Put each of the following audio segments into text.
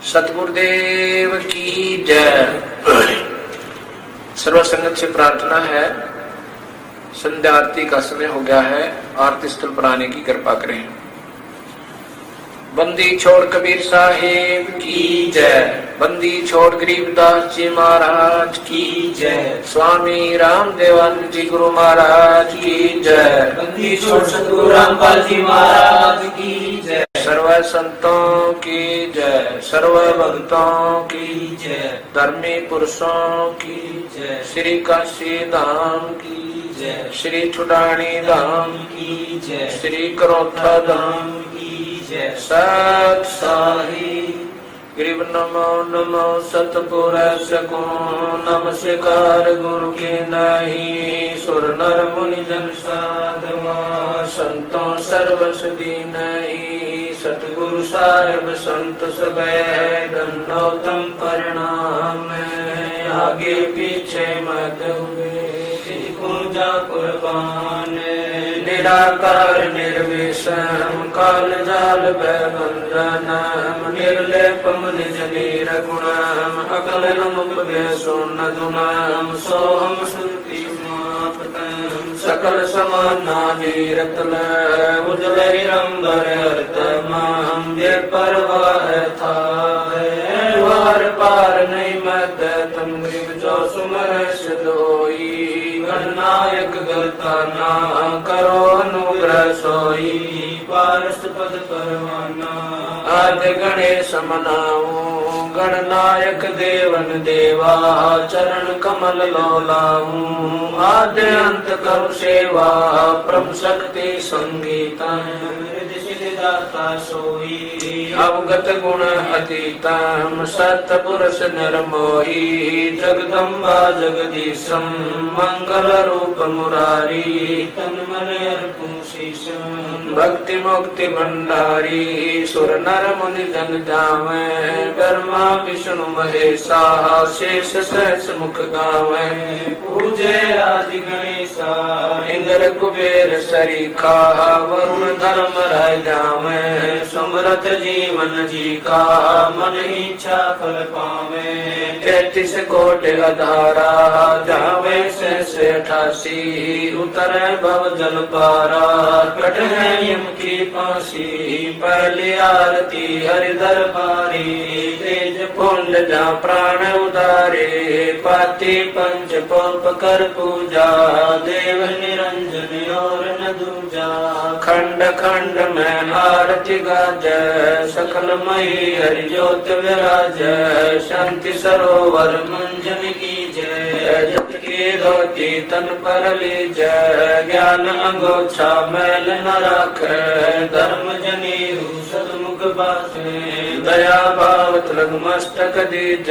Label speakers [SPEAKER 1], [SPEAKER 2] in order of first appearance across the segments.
[SPEAKER 1] सतगुरुदेव की जय। सर्व संगत से प्रार्थना है, संध्या आरती का समय हो गया है, आरती स्थल पर आने की कृपा करें। बंदी छोड़ कबीर साहेब की जय। बंदी छोड़ गरीबदास जी महाराज की जय। स्वामी रामदेवानंद जी गुरु महाराज की जय।
[SPEAKER 2] बंदी छोड़ सतगुरु रामपाल जी महाराज की जय।
[SPEAKER 1] सर्व संतों की जय, सर्व भक्तों की जय, धर्मी पुरुषों की जय, श्री काशी धाम की जय, श्री छुटानी धाम की जय, श्री करोथा धाम की जय। सत साही ग्रीव नमो नमो सतपुरुष को नमस्कार गुरु के नहीं। सुर नर मुनि जन साधवा संतों सर्वसदी नहीं। सतगुरु साहेब संत सब दंडोतम परिणाम। आगे पीछे मत हुए जा कुर्बान। निराकार निर्विषम काल जाल बंधनम। निर्लेपम निज नीर गुणम अकलनम उपदेशोन दुनम। सोहम श्रुति मापतम सकल समाना नीरतल। उजल हिरंबर अर्तम ये परवाह था। वार पार नहीं मत तुम ग्रीव जो सुमर सदोई। गणनायक गलताना करो अनुग्रह सोई। पारस पद परवाना आद्य गणेश मनाऊं। गणनायक देवन देवा चरण कमल लोलाऊं। आद्य अंत करो सेवा प्रभ शक्ति संगीता। दाता सोई अवगत गुण अतीतम। सतपुरुष निर्मोही जगदम्बा जगदीशम। मंगल रूप मुरारी तन मन अर्पण शीशम। भक्ति मुक्ति भंडारी सुर नर मुनि जन जावे। ब्रह्मा विष्णु महेशा शेष सहस मुख गावे। पूजे आदि गणेशा इंद्र कुबेर सरीखा। वरुण धर्म राय जावे। समरथ जीवन जी का मन इच्छा फल पावे। 33 कोटि अधारा जावे से 88। उतरे भव जल पारा कट है यम की फांसी। पहली आरती हरि दरबारी तेज पुंड जा प्राण उदारे। पाति पंच पोप कर पूजा देव निरंजन और न दूजा। खंड खंड में आरती गाज सकल मई हरि ज्योत विराज। शांति सरोवर मंजन की जय। जप की धोती तन पर लीज। ज्ञान अंगोछा मैल न राख। धर्म जनेऊ सतमुख बासे। दया भावत लग मस्तक दीज।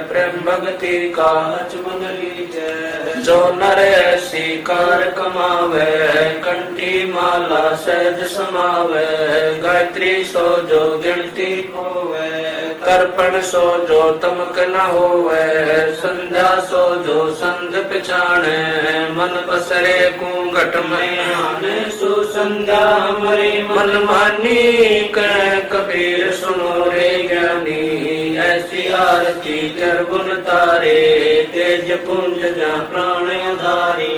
[SPEAKER 1] प्रेम भक्ति का मन लीज। जो नर ऐसी कार कमावे कंठी माला सहज समावे। गायत्री सो जो गिनती होवे। तर्पण सो जो तमक न होवे। संध्या सो जो संध पिछाणे। मन पसरे घूंघट में आने। सुसंध्या हमारी मन मानी कह कबीर सुनो रे ज्ञानी। ऐसी आरती कर गुण तारे तेज पुंज जा प्राण उधारी।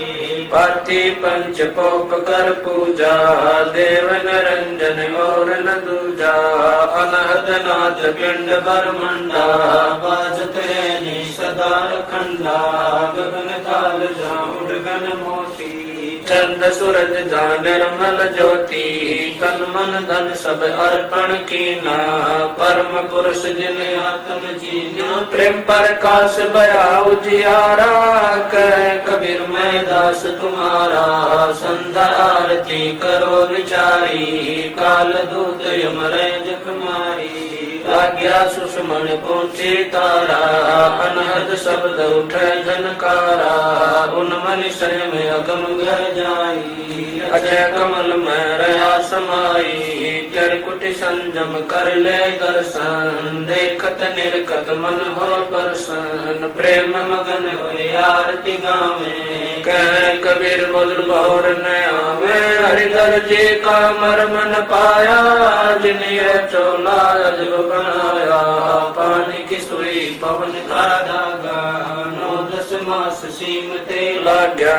[SPEAKER 1] पाति पंच पोप कर पूजा देव निरंजन और न दूजा। अनहद नाथ पिंड बरमंडा बाजत है सदा खंडा। गगन काल जा उड़गन मोती चंद सूरज जा निर्मल ज्योति। तन मन धन सब अर्पण कीना। परम पुरुष जिन आत्म जीना। प्रेम प्रकाश बया उजियारा कह कबीर मैं दास तुम्हारा। संध्या आरती करो विचारी। काल दूत यमराज कुमारी। आज्ञा सुषमण पहुंचे तारा। अनहद शब्द उठे झनकारा। उन्मन शय में अगम घर जाई। अजय कमल में रहा समाई। त्रिकुट संजम कर ले दर्शन। देखत निर्कत मन हो प्रसन्न। प्रेम मगन होए आरती गावे। कह कबीर बोल बहुर न आवे। हरिधर जी का मर्म न पाया। जिन्हें चोला अजब बनाया।
[SPEAKER 2] पवन का धागा 9-10 मास सीमते
[SPEAKER 1] लाग्या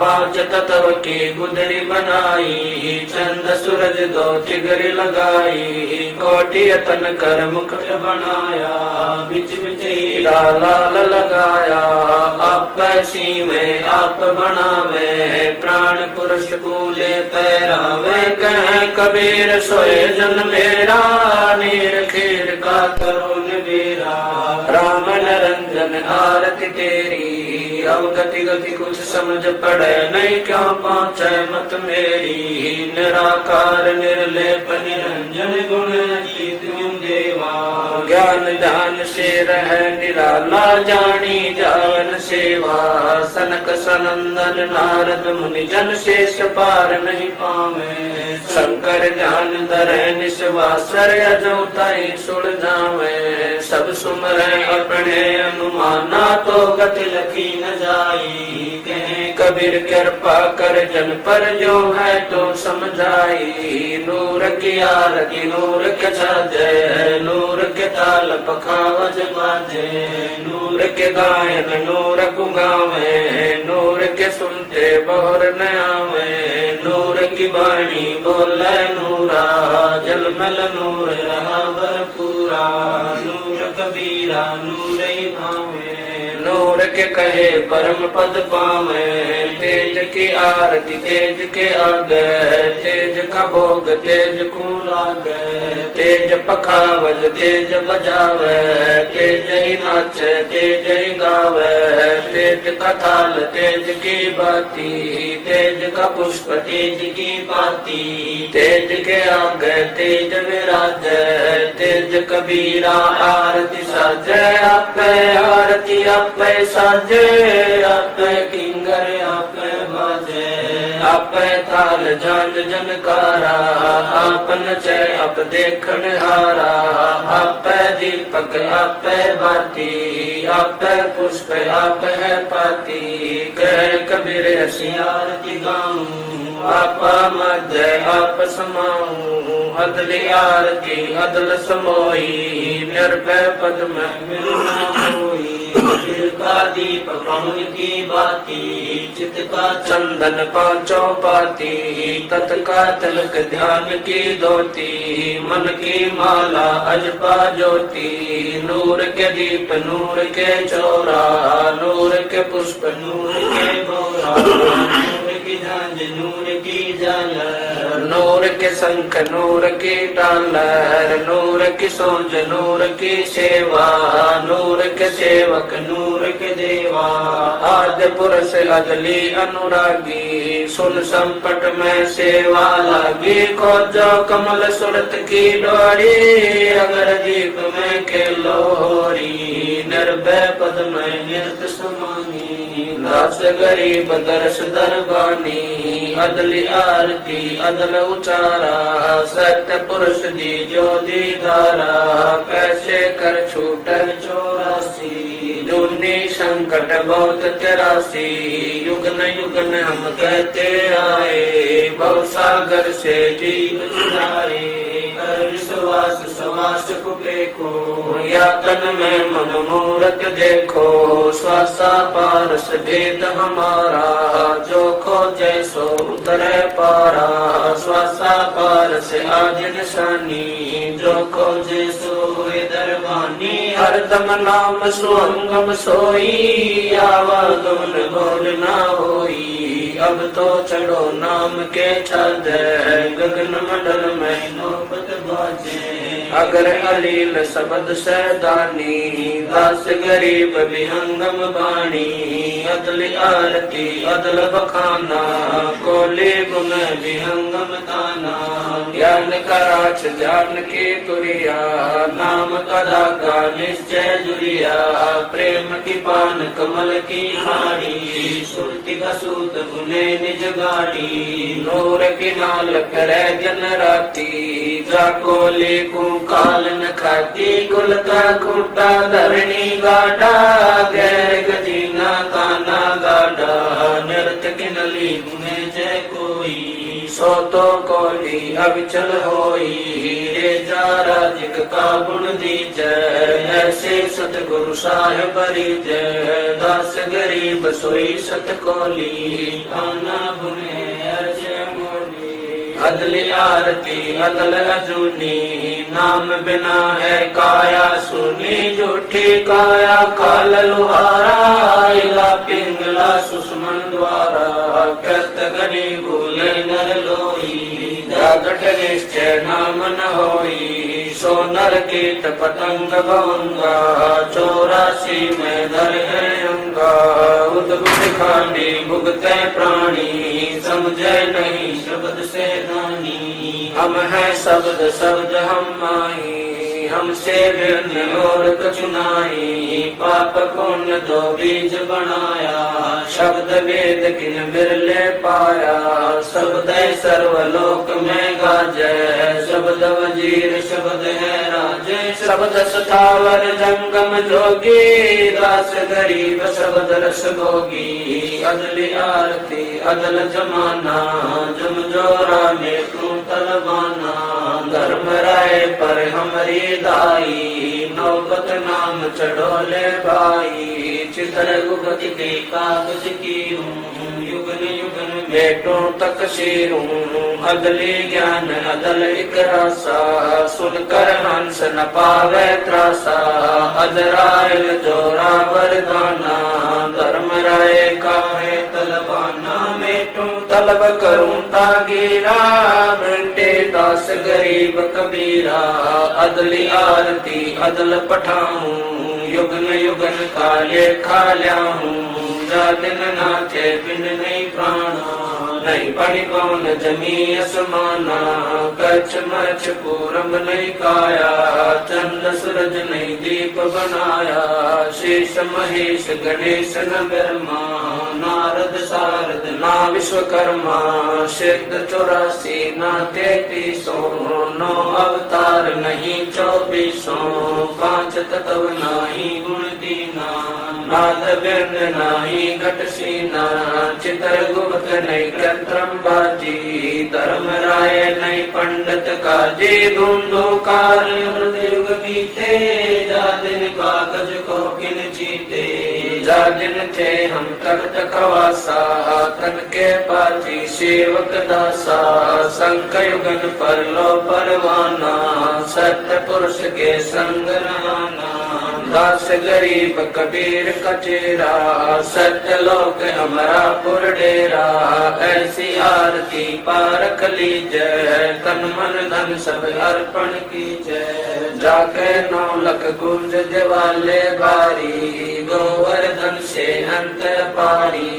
[SPEAKER 1] 5 तत्व की गुदरी बनाई चंद सूरज 2 तिगरी लगाई कोटि तन कर मुकुट बनाया
[SPEAKER 2] बिच बिच
[SPEAKER 1] हीरा लाल लगाया आप सी में आप बनावे प्राण पुरुष कूले पैरावे कह कबीर सोए जन मेरा नीर खीर का
[SPEAKER 2] करो नबेरा
[SPEAKER 1] राम निरंजन आरती तेरी अवगति गति कुछ समझ पड़े नहीं क्यों पहुँचे मत मेरी निराकार निर्लेप
[SPEAKER 2] निरंजन गुण अतीत देवा
[SPEAKER 1] ज्ञान ध्यान से रह निराला जानी जावन सेवा सनक सनंदन नारद मुनि जन शेष पार नहीं पावे शंकर ध्यान धरे निस्वासर अजोताई सुड़ जावे सब सुमरे अपने अनुमाना तो गति लखी न जाई कहे कबीर कृपा कर जन पर जो है तो समझाई नूर की आरती नूर के छाजे नूर के ताल पखावज बाजे नूर के गायन नूर को गावे नूर के सुनते बहुर न आवे नूर की वाणी बोले नूरा जलमल नूर रहा भरपूरा नूर कबीरा नूर ही भावे नूर के कहे परम पद पावे तेज की आरती तेज के आगे तेज का भोग तेज को लागे तेज पखावज तेज बजावे तेज ही नाचे तेज ही गावे तेज का थाल तेज की बाती तेज का पुष्प तेज की पाती तेज के आगे तेज विराज तेज कबीरा आरती साजे आपे आरती आपे साजे आपे किंगर आपे बाजे आपे ताल झांझ जनकारा आपन चे आप देखन हारा आपे दीपक आपे बाती आपे पुष्प आप है पाती कह कबीर ऐसी आरती गाऊं आपा मध्य आप समाऊं अदल आरती अदल समोई निर्भय पद में मिलना होई दिल का दीप पवन की बाती चित का चंदन पांचों पाती तत् का तिलक ध्यान की धोती मन की माला अजपा ज्योति नूर के दीप नूर के चौरा नूर के पुष्प नूर के बोरा नूर की झांझ नूर की झालर नूर के शंख नूर की डालर नूर की सोज नूर की सेवा नूर के सेवक नूर के देवा आद्य पुरुष अदली अनुरागी सुन संपट में सेवा लागी खोजो कमल सुरत की डोरी अगर दीप में के लोरी निर्भय पद में निरत समानी दास गरीब दर्श दरबानी अदली आरती अदल उचारा सत्य पुरुष दी जो दीदारा कैसे कर छूट 84 जूनी संकट बहुत 83 युगन युगन हम कहते आए भव सागर से जीव सुधारे कर विश्वास समास को देखो या तन में मन मूरत देखो स्वासा पारस भेद हमारा जो खोजे सो उतरे पारा स्वासा पारस आज निशानी जो खोजे सो दरबानी हरदम नाम सुअंगम सोई आवागमन भोल ना होई अब तो चढ़ो नाम के छाद गगन मंडल में नौबत बाजे अगर अलील शब्द सैदानी दास गरीब विहंगम बाणी अदल आरती अदल बखाना कोले गुण विहंगम ताना ज्ञान का राज ज्ञान की तुरिया नाम कदा का निश्चय जुरिया प्रेम की पान कमल की खाड़ी सुरति का सूत गुने निज गाड़ी नूर की नाल करे जन राती जाको लेकू काल न खाती कुल का खूटा धरणी गाड़ा गैर गजीना काना गाड़ा नृत्य की नली गुने जय कोई सो तो कोली अविचल होई रे जा राजिक का गुण दीजय
[SPEAKER 2] ऐसे सतगुरु साहिब जय दास गरीब सोई सतकोली आना बुने अर्ज मोली अदली आरती अदल अजूनी नाम बिना है काया सुनी झूठी काया काल लुहारा इला पिंगला सुषमन द्वारा कृत गणी भूले नर लोई जागट निश्चय नाम न होई सो नर कीट पतंग भंगा 84 में दर है अंगा उद्भुत खांडी भुगते प्राणी समझे नहीं शब्द से दानी हम है शब्द शब्द हम माही हमसे भिन्न और कछु नाई पाप पुण्य दो बीज बनाया शब्द वेद किन बिरले पाया शब्द सर्वलोक में गाजै शब्द वजीर शब्द है राजे शब्द स्थावर जंगम जोगी दास गरीब शब्द रस भोगी अदली आरती अदल जमाना जम जोरा में तू तलवाना धर्म राय पर हमारी दाई नौबत नाम चढ़ोले भाई चित्र गुगत के कागज की हूँ युगन युगन बेटों तक शीर हूँ अदली ज्ञान अदल एक रासा सुनकर हंस न पावे त्रासा अदरायल जोरा वरदाना धर्म राय का है तलवाना मेटू तलब करूं तागीरा मिटे दास गरीब कबीरा अदली आरती अदल पठाऊं युगन युगन काले खाल्याऊं जा दिन नाचे बिन नहीं प्राणा नहीं पानी पवन जमी असमाना कच्छ मच्छ पूरम नहीं काया चंद्र सूरज नहीं दीप बनाया शेष महेश गणेश न ब्रह्मा नारद सारद ना विश्वकर्मा सिद्ध 84 ना 33 नौ अवतार नहीं 24 पांच तत्व नहीं गुण दीना नाद व्यंग नहीं घट सीना चित्र गुप्त नहीं कृत्रम बाजी धर्म राय नहीं पंडित काजी धुंधु कार युग बीते जा दिन कागज को किन जीते जा दिन थे हम तख्त खवासा तन के पाती सेवक दासा संक युगन पर लो परवाना सत्य पुरुष के संग रहना दास गरीब कबीर कचेरा सत्य लोक हमारा पुर डेरा ऐसी आरती पारख लीजय तन मन धन सब अर्पण कीजय जाके 9 लख गुंज दिवाले बारी गोवर्धन से अंत पारी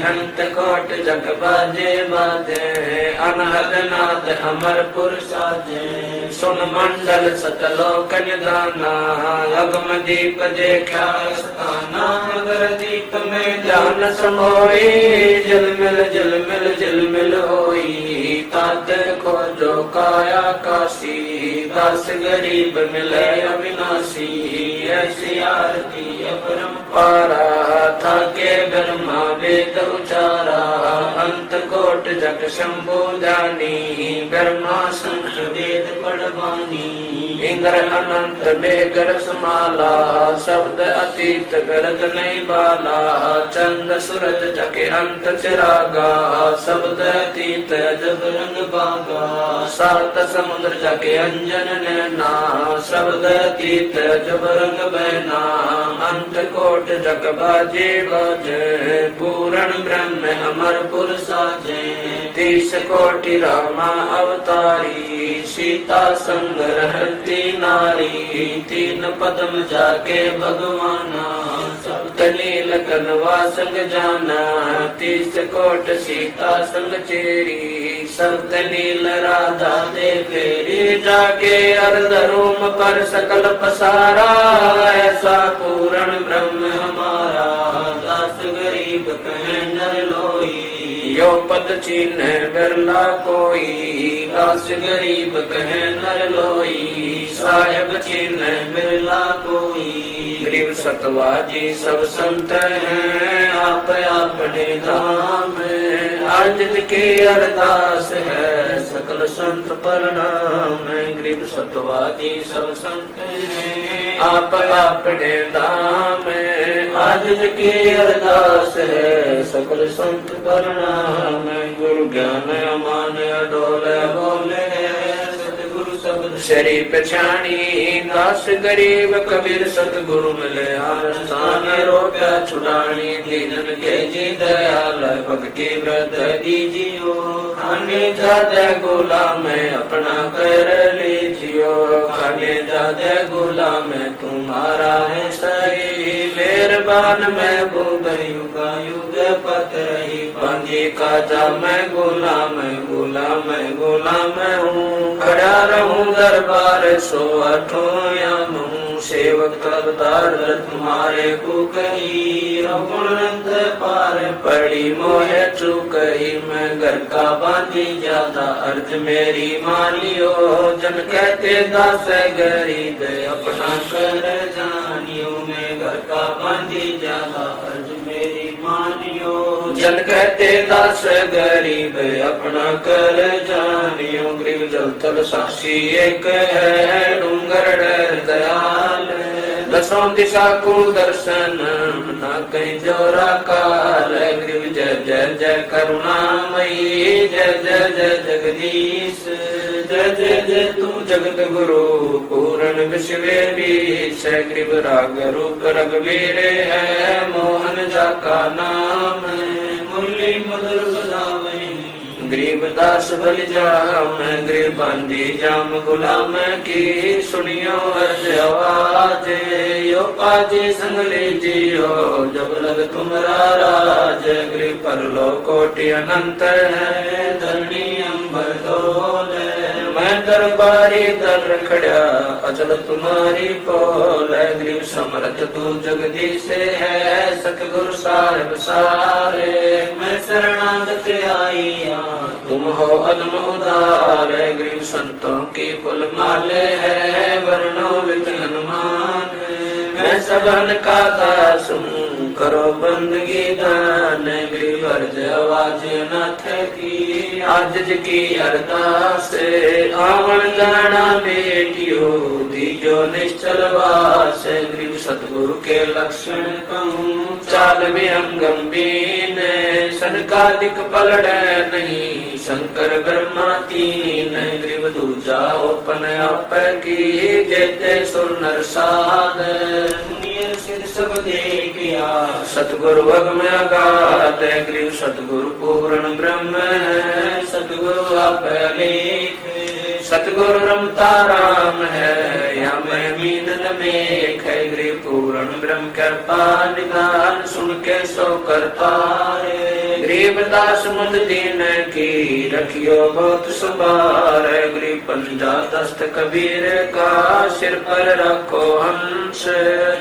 [SPEAKER 2] अंत कोट जग बाजे बाजे अनहद नाद अमरपुर साजे सुन मंडल सतलोक निदाना अगम दीप देखा स्थाना मगर दीप में ध्यान समोई जल मिल होई तात को जो काया काशी दास गरीब मिले अविनाशी ऐसी आरती अपरंपारा था के ब्रह्मा वेद उचारा अंत कोट जग शंभु जानी ब्रह्मा संत वेद पढ़वानी इंद्र अनंत बेगर समाला शब्द अतीत गरज नहीं बाला चंद सूरज जके अंत चिरागा शब्द अतीत अजब रंग बागा सात समुद्र जके अंजन नैना शब्द अतीत अजब रंग बहना अंत कोट जग बाजे बाजे पूर्ण ब्रह्म अमरपुर साजे 30 कोटि रामा अवतारी सीता संग रहती नारी 3 पदम जाके भगवाना सप्त नील कनवा संग जाना 30 कोट सीता संग चेरी सप्त नील राधा दे फेरी जाके अर्ध रूम पर सकल पसारा ऐसा पूर्ण ब्रह्म हमारा दास गरीब कहे नर लोई यो पद चिन्ह बिरला कोई दास गरीब कहे नर लोई साहेब चिन्ह बिरला कोई गरीब सतवाजी सब संत हैं आप अपने धाम आज की अरदास है सकल संत प्रणाम गरीब सतवाजी सब संत हैं
[SPEAKER 1] आप आपने दाम
[SPEAKER 2] आज की अरदास है सकल संत प्रणाम।
[SPEAKER 1] गुरु ज्ञान अमान अडोल
[SPEAKER 2] बोले सतगुरु शब्द
[SPEAKER 1] शरी पछाणी दास गरीब कबीर सतगुरु मिले
[SPEAKER 2] स्थान रोका छुड़ानी दीनन के जी दयाल भक्ति व्रत दीजियो। खाने जाते गुलाम अपना कर लीजियो। खाने जाते गुलाम तुम्हारा है सही। मेहरबान महबूब युग युग पत रही। बांधी काजा मैं गुलाम गुलाम गुलाम हूँ। खड़ा रहूं दरबार सो अठों याम हूँ। सेवक करतार तुम्हारे को कही। रघुनंद पार पड़ी मोहे चुकही। मैं घर का बांधी जाता अर्ज मेरी मानियो। जन कहते दास गरीब अपना कर जानियो। मैं घर का बांधी जाता अर्ज मेरी मानियो। जन कहते दास गरीब अपना कर जानियो। गरीब जल तल साक्षी एक है डूंगर डर दयाल। दसों दिशा को दर्शन न कहीं जोरा काल। गरीब जय जय जय करुणामयी। जय जय जय जगदीश। जय जय जय तू जगत गुरु पूर्ण विश्व बीस। गरीब राग रूप रघुवीर है मोहन जाका नाम। मुरली मधुर बजावे गरीब दास बल जाम। गरीब बांधी जाम गुलाम की। सुनियो अर्ज आवाज यो पाजी संग लीजियो। जब लग तुम्हारा राज। गरीब पर लो कोटि अनंत है धरणी अंबर डोल। मैं दरबारी दर खड़ा अचल तुम्हारी पोल। गरीब समर्थ तू जगदीश है सतगुरु साहिब सारे। मैं शरणागत आई तुम हो अदम उदार। गरीब संतों की फुल माले है वर्णो विद हनुमान। मैं सबन का दास हूँ करो बंदगी दान। गरीब अर्ज आवाज नाथ की आज की अरदास। आवन जाना बेटियो दीजो निश्चल वास। गरीब सतगुरु के लक्षण कहूँ चाल विहंगम बीन। सनकादिक पलड़ नहीं शंकर ब्रह्मा तीन। गरीब दूजा ओपन आप की जेते सुर नर साध। सिर सब देखिया सतगुरु अगम अगाध। गरीब सतगुरु पूर्ण ब्रह्म है सतगुरु आप लेख। सतगुरु रमता राम है या मैं मीन मेघ। गरीब पूर्ण ब्रह्म कृपा निदान सुन के सो करता रे। गरीब दास मुद दीन की रखियो बहुत सुबार। गरीब पंजा दस्त कबीर का सिर पर रखो हंस।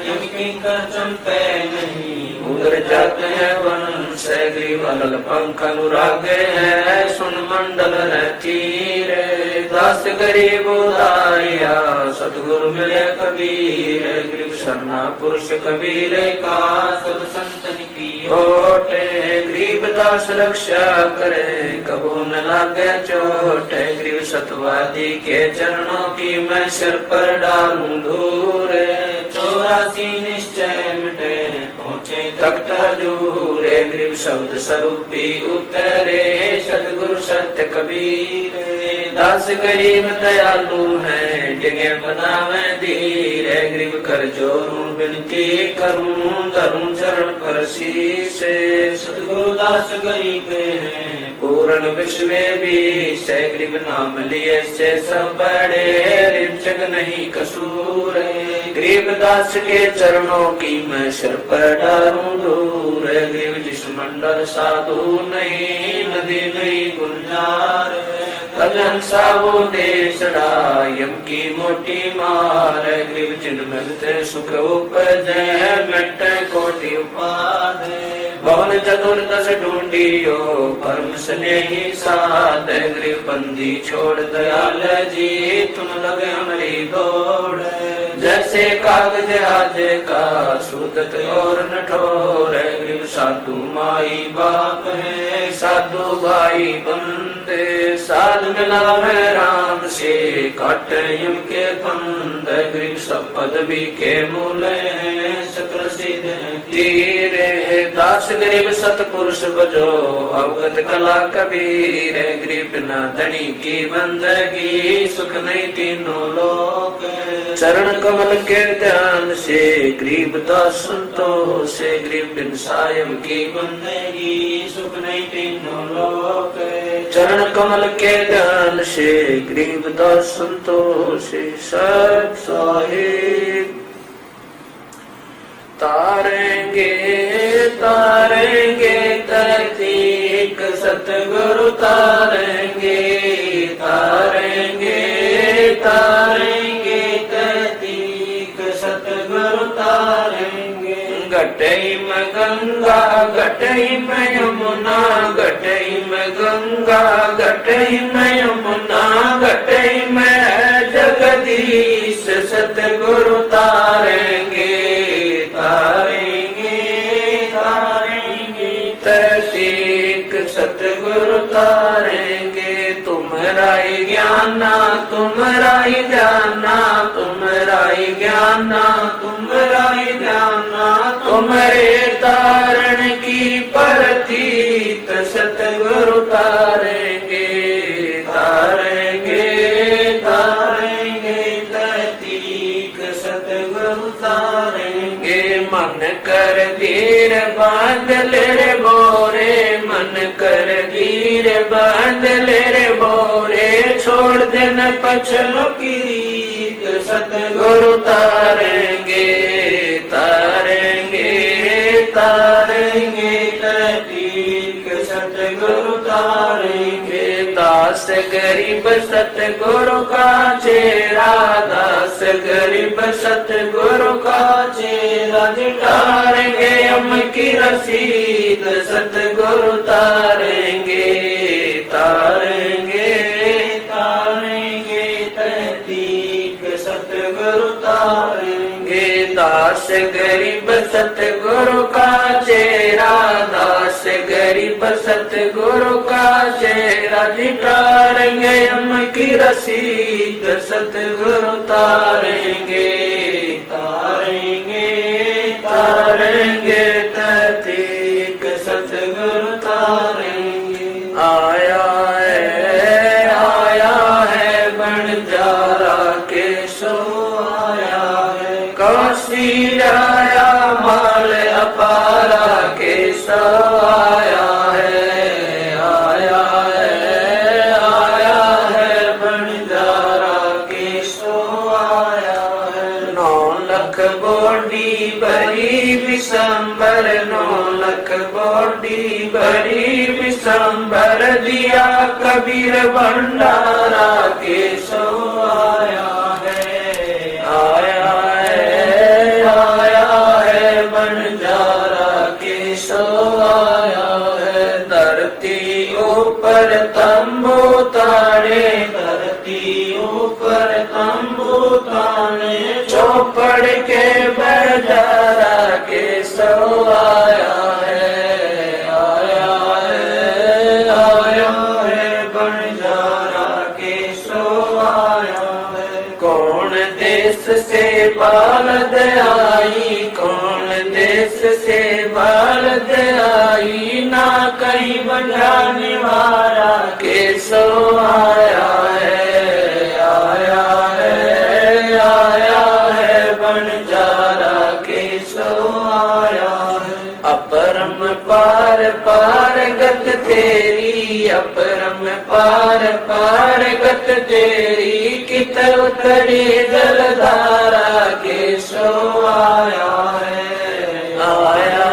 [SPEAKER 2] जिनकी कर्जम पे नहीं उधर जाते हैं वंश। गरीब अलग पंख अनुराग है सुन मंडल तीर। दास गरीब उदारिया सतगुरु मिले कबीर। गरीब शरणा पुरुष कबीर का सब संतन की ओटे। गरीब दास रक्षा करे कबू न लागे चोट। गरीब सतवादी के चरणों की मैं सिर पर डालूं धूर। 84 निश्चय मिटे पहुँचे तख्त हजूर। गरीब शब्द स्वरूपी उतरे सतगुरु सत्य कबीर। दास गरीब दयालु है डिगे बनावे धीर। गरीब कर जोरू विनती करूं धरूं चरण पर शीश। सतगुरु दास गरीब है पूर्ण विश्व बीस। गरीब नाम लिए से सब बड़े रिचक नहीं कसूर। गरीब दास के चरणों की मैं सिर पर डालूं दूर। गरीब जिस मंडल साधु नहीं नदी नहीं गुलजार। कजन सावो देश यम की मोटी मार। गरीब जिन मिलते सुख उपजै मिट कोटि उपाद। भवन चतुर्दश ढूंढियो परम स्नेही साध। गरीब बंदी छोड़ दयाल जी तुम लगे हमारी दौड़।
[SPEAKER 1] जैसे कागज आजे का सूदत और नठोर है। गरीब साधु माई बाप है साधु भाई बंदे साध मिलावे राम से काट यम के फंद। गरीब सब पदवी के मूले प्रसिद्ध तीरे है दास गरीब सतपुरुष बजो अवगत कला कबीर। गरीब न धनी की बंदगी सुख नहीं तीनों लोक। चरण कमल के ध्यान से गरीब दास संतोष से। गरीब बिन सायम की बंदगी सुख नहीं तीनों लोक। चरण कमल के ध्यान से गरीब दास संतोष से। सत साहिब तारेंगे तारेंगे तहकीक सतगुरु तारेंगे तारेंगे तारेंगे तहकीक सतगुरु तारेंगे। घटई में गंगा घटई में यमुना घटई में गंगा घटई में यमुना घटई में जगदीश सतगुरु तारेंगे तारेंगे तारेंगे तहकीक सतगुरु तारेंगे। तुम्हारा ही ज्ञाना तुम्हारा ही जाना तुम्हारा ही ज्ञाना तुम्हारा ही जाना। तुम्हारे तारण की प्रतीत सतगुरु तारेंगे तारेंगे तारेंगे तहकीक सतगुरु तारेंगे। मन कर धीर बांध ले रे बोरे मन कर धीर बांध ले रे बोरे। छोड़ देना पछलो की रीत सतगुरु तारेंगे तारेंगे तारेंगे तहकीक सतगुरु तारेंगे। दास गरीब सतगुरु का चेहरा दास गरीब सतगुरु का चेहरा। तारेंगे हम की रसीद सतगुरु तारेंगे तारेंगे तारेंगे तहकीक सतगुरु तारेंगे। दास गरीब सतगुरु का चेहरा दास गरीब सतगुरु का चेहरा। तारेंगे हम की रसीद सतगुरु तारेंगे तारेंगे तारेंगे तहकीक सतगुरु तारेंगे। आया है बंजारा के सो आया है। काशी आया माल अपारा के सो आया है। आया है बंजारा के सो आया है। 9 लाख बोडी बड़ी विशंबर 9 लाख बोडी बड़ी विशंबर। दिया कबीर भंडारा के सो आया है। आया है बंजारा के सो आया है। धरती ऊपर तंबू तारे धरती ऊपर तंबू तारे। चौपड़ के बजारा के सो आया है। आया है बंजारा के सो आया है। कौन देश से बालद आई कौन देश से बालद आई। ना कहीं बजाने वाला के सो आया है। आया है बंजारा के सो आया है। अपरम पार पार गत तेरी अपरम पार पार गत तेरी। कित उतरी जलधारा के सो आया है। आया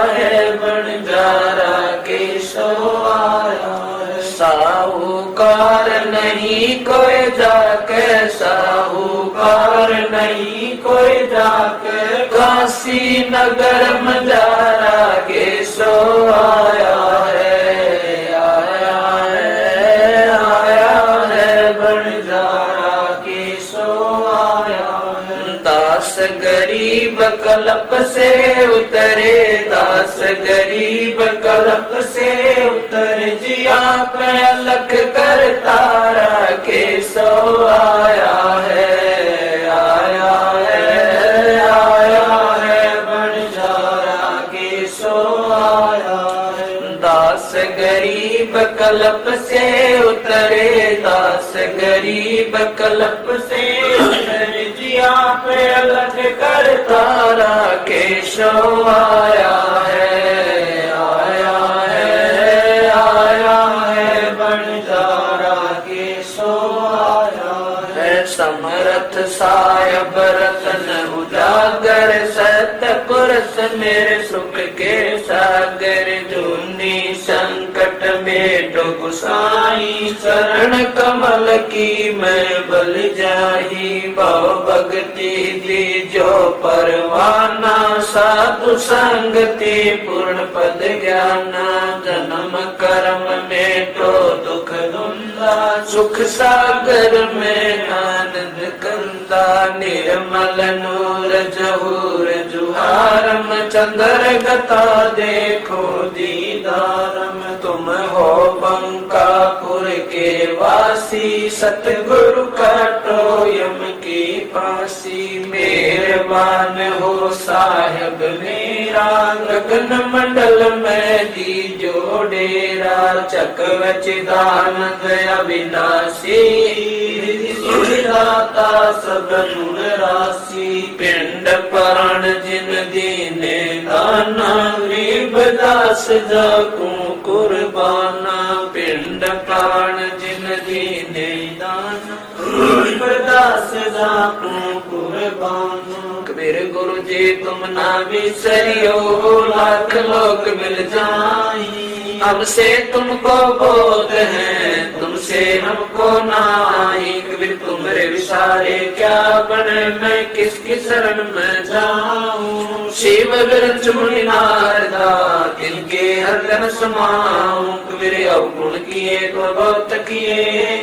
[SPEAKER 1] है बंजारा के सो आया है। साहूकार नहीं कोई जाके साहूकार नहीं कोई जाके। काशी नगर मजारा के सो आया है। आया है बंजारा के सो दास गरीब कल्प से उतरे, दास गरीब कल्प से उतरे, जी आप अलख कर तारा के सो आया है, आया है, आया है, बंजारा के सो आया है। दास गरीब कल्प से उतरे, दास गरीब कल्प से उतरे, जी आप अलग कर तारा के सो आया है, आया है, आया है, बंजारा के सो आया है। समरथ सायब रतन उजागर, सतपुरुष मेरे सुख के सागर, जूनी संकट में डूब साई, चरण कमल की मैं बल जाही, भव भक्ति दी जो परवाना, साधु संगति पूर्ण पद ज्ञाना, जन्म कर्म में तो दुख धुंधा, सुख सागर में आनंद कंदा, निर्मल नूर जहूर जुहारम, चंद्र गता देखो दीदारम, तुम हो बंकापुर के वासी, सतगुरु काटो यम की फांसी, मेहरबान हो साहिब मेरा, गगन मंडल में दीजो डेरा, चकवचिदानंद अविनाशी, दाता सब गुण राशि, पिंड प्राण जिन दीने दाना, गरीब दास जाकू कुर्बाना, पिंड प्राण जिन दीने दाना, गरीब दास जाकू कुर्बाना। कबीर गुरु जी तुम ना बिसरियो, लाख लोग मिल जाई, हमसे तुमको बोध है, तुमसे हमको नाही, कबीर तुम्हारे विसारे क्या बने, मैं किसकी शरण में जाऊं, शिव विरच मुनि नारदा तिनके हरदन समाऊं, कबीर अवगुण किए तो बहुत किए,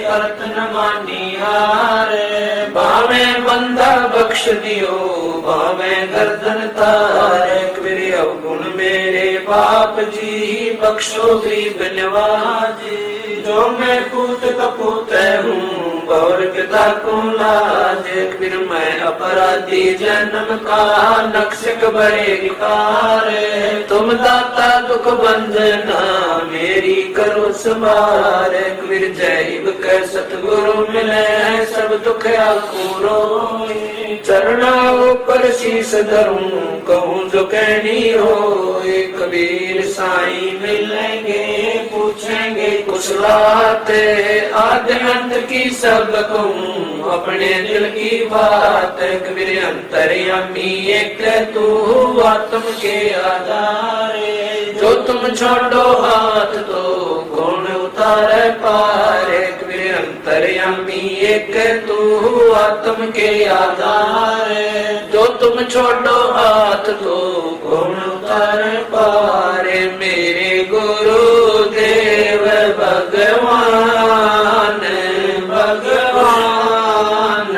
[SPEAKER 1] अर्थ न मानी हारे, बामे बंदा बख्श दियो, बामे गर्दन तारे, कबीर अवगुण मेरे बाप जी, बख्शो गरीब नवाजे, जो मैं पूत कपूत हूँ, और पिता को लाज, फिर मैं अपराधी जन्म का, नक्शक बड़े विकारे, तुम दाता दुख बंधना, मेरी करो संभार, फिर जैब के सतगुरु मिले, सब दुख आकुरो, चरणा ऊपर शीस धरूं, कहूँ जो कहनी हो, कबीर साईं मिलेंगे, पूछेंगे कुछ बातें, आद्य अंत की सब कहूँ, अपने दिल की बात, कबीर अंतर्यामी एक तू, आत्म के आधारे, जो तुम छोड़ो हाथ तो कौन उतारे पारे, कबीर अंतर्यामी एक तू, आत्म के आधारे, जो तुम छोड़ो हाथ तो कौन उतारे पारे, मेरे गुरु देव भगवान, भगवान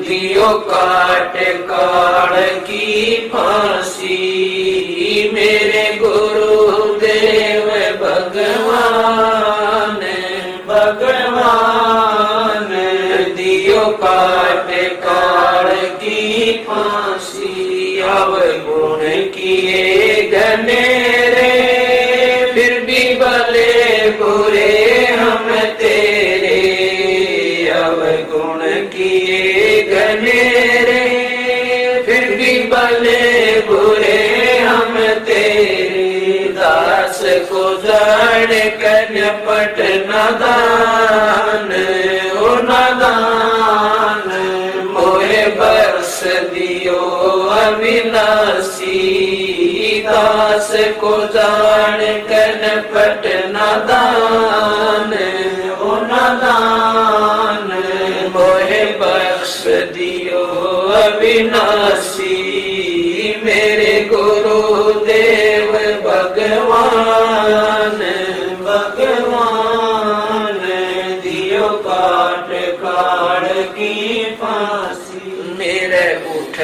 [SPEAKER 1] दियो काट काल की फांसी, मेरे गुरु देव भगवान, भगवान दियो काट काल की फांसी, अवगुण किए घनेरे, फिर भी भले बुरे हम तेरे, अवगुण किए घनेरे, फिर भी भले बुरे हम तेरे, दास को जान कर पट नादान, ओ नादान मोहे बरस दियो अविनाशी, दास को जान कर पट नादान, ओ नादान मोहे बरस दियो अविनाशी, मेरे गुरु देव भगवान, भगवान दियो काट काट की फांसी, मेरे उठ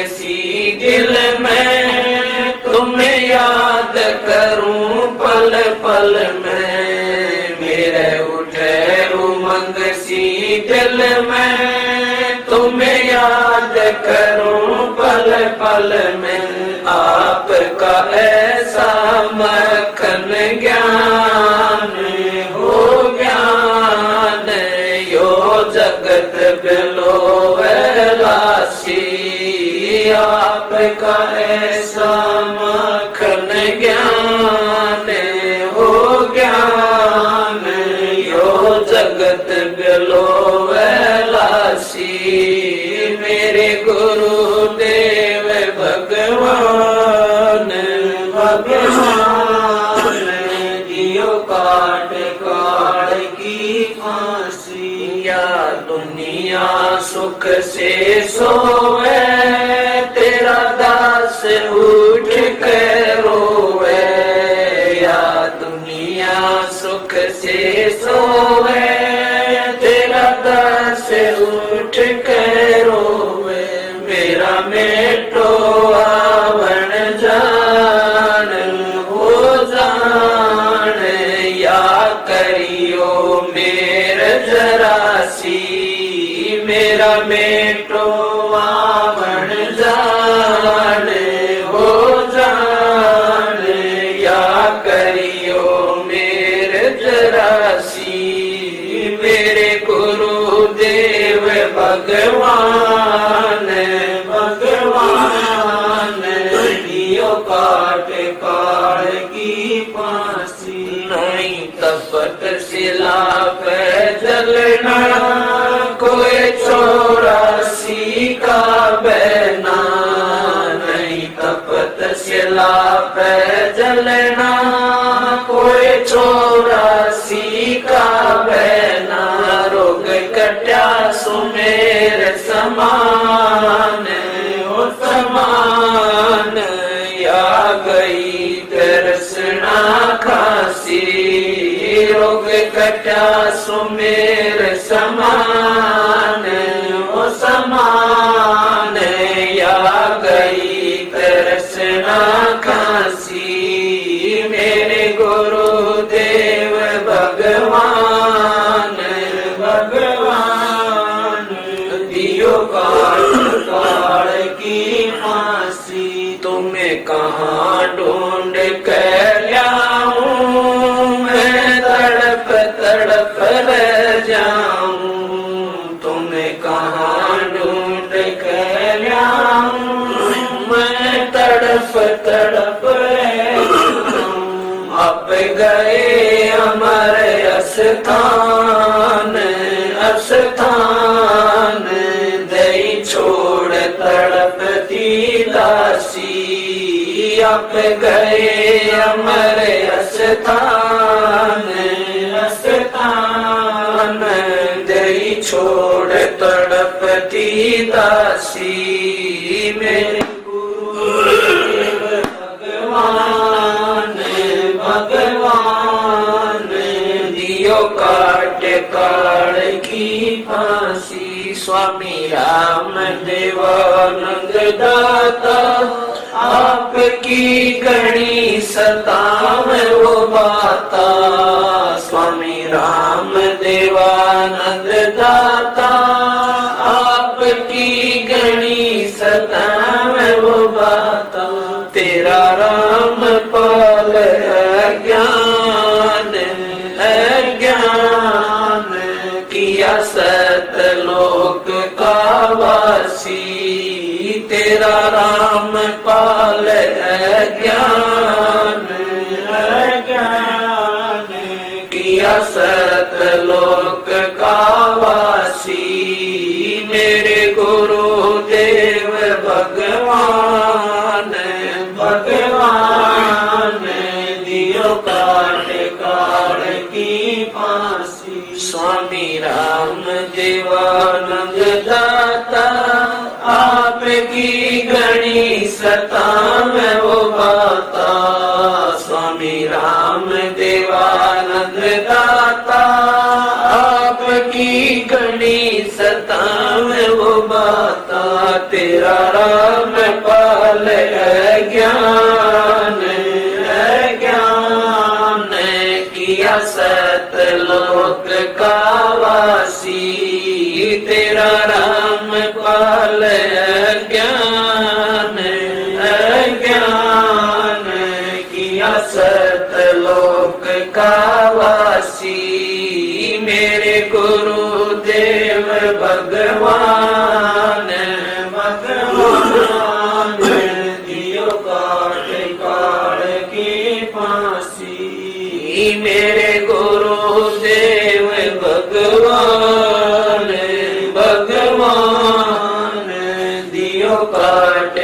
[SPEAKER 2] सी दिल में, तुम्हें याद करूं पल पल में। मेरे उठे उमंग सी दिल में, तुम्हें याद करूं पल पल में। आपका ऐसा मक्खन ज्ञान हो ज्ञान, यो जगत बिलोवलासी। आपका ऐसा मक्खन ज्ञान हो ज्ञान, यो जगत बिलोवलासी। मेरे गुरुदेव भगवान भगवान, दियो काट काट की फांसी। या दुनिया सुख से सोवे, तेरा दास उठ कर रोवे। या दुनिया सुख से सोवे, तेरा दास उठ कर रोवे। मेरा मेटो आवण जान हो जान, या करियो मेर जरासी। मेरा मेटो आवण जान हो जान, या करियो मेर जरासी। मेरे गुरुदेव भगवान भगवान, दियो काट काट की फांसी। नहीं तपत शिला पे जलना, कोई 84 का बहना। नहीं तपत शिला पे जलना, कोई 84 का बहना। रोग कट्या सुमेर समान हो समान, या गई तरसना खासी। रोग कट्या सुमेर समान हो समान, या गई तरसना खासी। मेरे गुरुदेव भगवान भगवान, दियो काट काट की फांसी। तुम्हें कहाँ ढूंढ कर लाऊं, मैं तड़प तड़प रह जाऊं। तुम्हें कहाँ ढूंढ कर लाऊं, मैं तड़प तड़प रह जाऊं। अब गए अमर अस्थान अस्थान, दई छोड़ तड़पती दासी। अब गए अमर अस्थान अस्थान, दई छोड़ तड़पती दासी। मेरे गुरुदेव भगवान भगवान, दियो काट काट की फांसी। स्वामी राम देवानंद दाता, आपकी गणी सताव वो बाता। स्वामी राम देवानंद दाता, आपकी गणी सताव वो बाता। तेरा राम पाल अज्ञान अज्ञान, किया सतलोक का वासी। तेरा राम पाल अज्ञान अज्ञान, किया सतलोक का वासी। मेरे गुरुदेव भगवान भगवान, दियो काट काट की फांसी। स्वामी राम देवानंद दाता, आपकी गणी सताव वो बाता। स्वामी राम देवानंद दाता, आपकी गणी सताव वो बाता। तेरा राम
[SPEAKER 1] ज्ञान ज्ञान किया सतलोक का वासी तेरा राम पाल ज्ञान ज्ञान किया सतलोक का वासी मेरे गुरुदेव भगवान भगवान दियो काट काट की फांसी मेरे गुरुदेव भगवान भगवान दियो काट